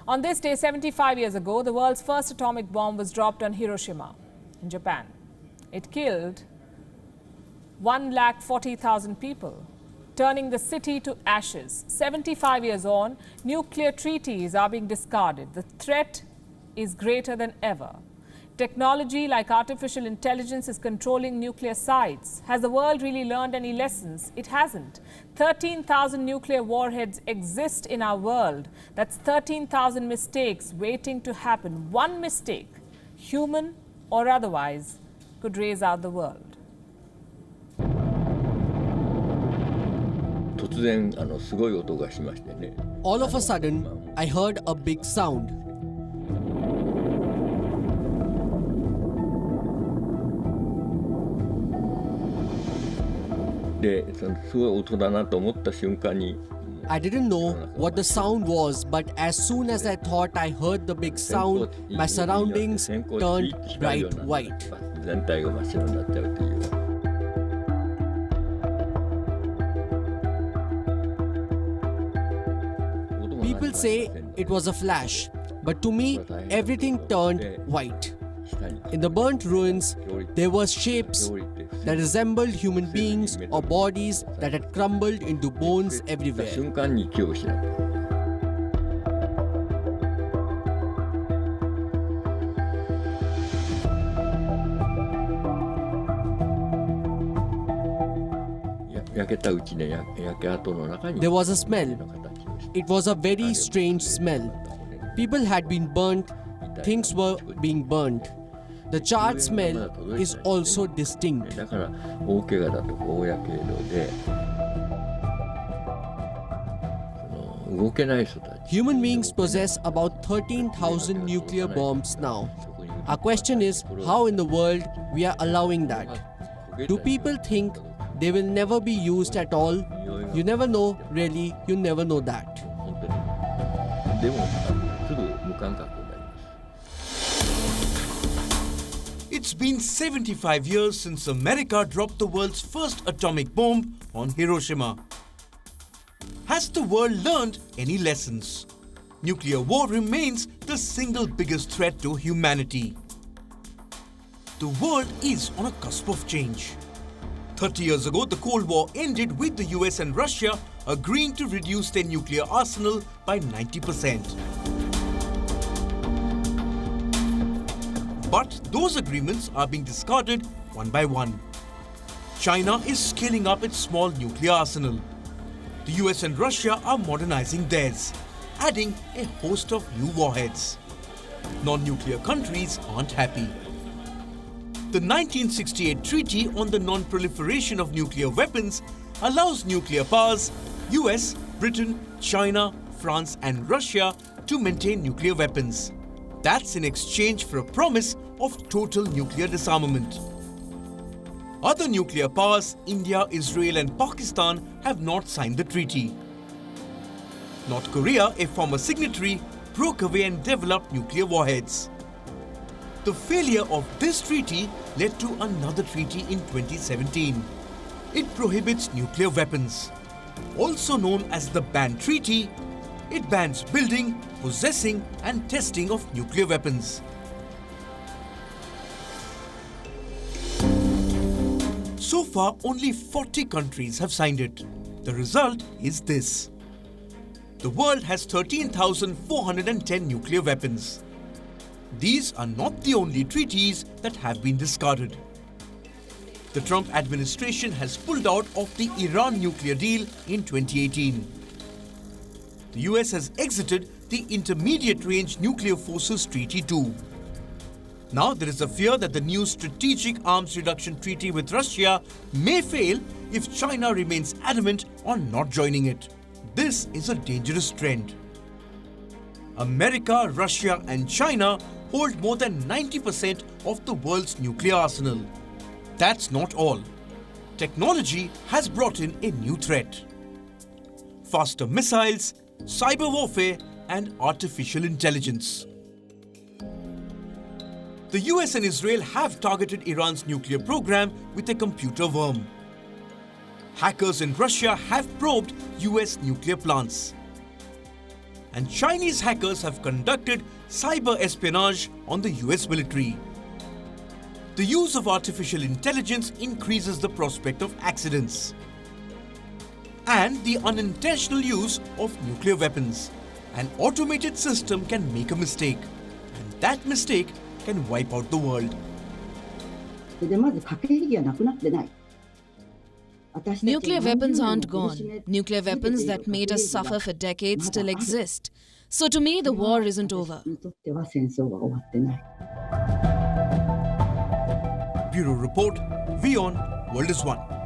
On this day, 75 years ago, the world's first atomic bomb was dropped on Hiroshima in Japan. It killed 140,000 people, turning the city to ashes. 75 years on, nuclear treaties are being discarded. The threat is greater than ever. Technology like artificial intelligence is controlling nuclear sites. Has the world really learned any lessons? It hasn't. 13,000 nuclear warheads exist in our world. That's 13,000 mistakes waiting to happen. One mistake, human or otherwise, could raise out the world. All of a sudden, I heard a big sound. I didn't know what the sound was, but as soon as I thought I heard the big sound, my surroundings turned bright white. People say it was a flash, but to me, everything turned white. In the burnt ruins, there were shapes that resembled human beings or bodies that had crumbled into bones everywhere. There was a smell. It was a very strange smell. People had been burnt, things were being burnt. The charred smell is also distinct. Human beings possess about 13,000 nuclear bombs now. Our question is, how in the world we are allowing that? Do people think they will never be used at all? You never know, really, you never know that. It's been 75 years since America dropped the world's first atomic bomb on Hiroshima. Has the world learned any lessons? Nuclear war remains the single biggest threat to humanity. The world is on a cusp of change. 30 years ago, the Cold War ended with the US and Russia agreeing to reduce their nuclear arsenal by 90%. But those agreements are being discarded one by one. China is scaling up its small nuclear arsenal. The US and Russia are modernizing theirs, adding a host of new warheads. Non-nuclear countries aren't happy. The 1968 Treaty on the Non-Proliferation of Nuclear Weapons allows nuclear powers, US, Britain, China, France and Russia to maintain nuclear weapons. That's in exchange for a promise of total nuclear disarmament. Other nuclear powers, India, Israel and Pakistan, have not signed the treaty. North Korea, a former signatory, broke away and developed nuclear warheads. The failure of this treaty led to another treaty in 2017. It prohibits nuclear weapons. Also known as the Ban Treaty, it bans building, possessing and testing of nuclear weapons. So far, only 40 countries have signed it. The result is this. The world has 13,410 nuclear weapons. These are not the only treaties that have been discarded. The Trump administration has pulled out of the Iran nuclear deal in 2018. The US has exited the Intermediate Range Nuclear Forces Treaty too. Now there is a fear that the new Strategic Arms Reduction Treaty with Russia may fail if China remains adamant on not joining it. This is a dangerous trend. America, Russia and China hold more than 90% of the world's nuclear arsenal. That's not all. Technology has brought in a new threat. Faster missiles, cyber warfare and artificial intelligence. The US and Israel have targeted Iran's nuclear program with a computer worm. Hackers in Russia have probed US nuclear plants. and Chinese hackers have conducted cyber espionage on the US military. The use of artificial intelligence increases the prospect of accidents and the unintentional use of nuclear weapons. An automated system can make a mistake, and that mistake can wipe out the world. でまず核兵器はなくなってない。 Nuclear weapons aren't gone. Nuclear weapons that made us suffer for decades still exist. So to me, the war isn't over. にとっては戦争は終わってない。 Bureau Report, WION World is One.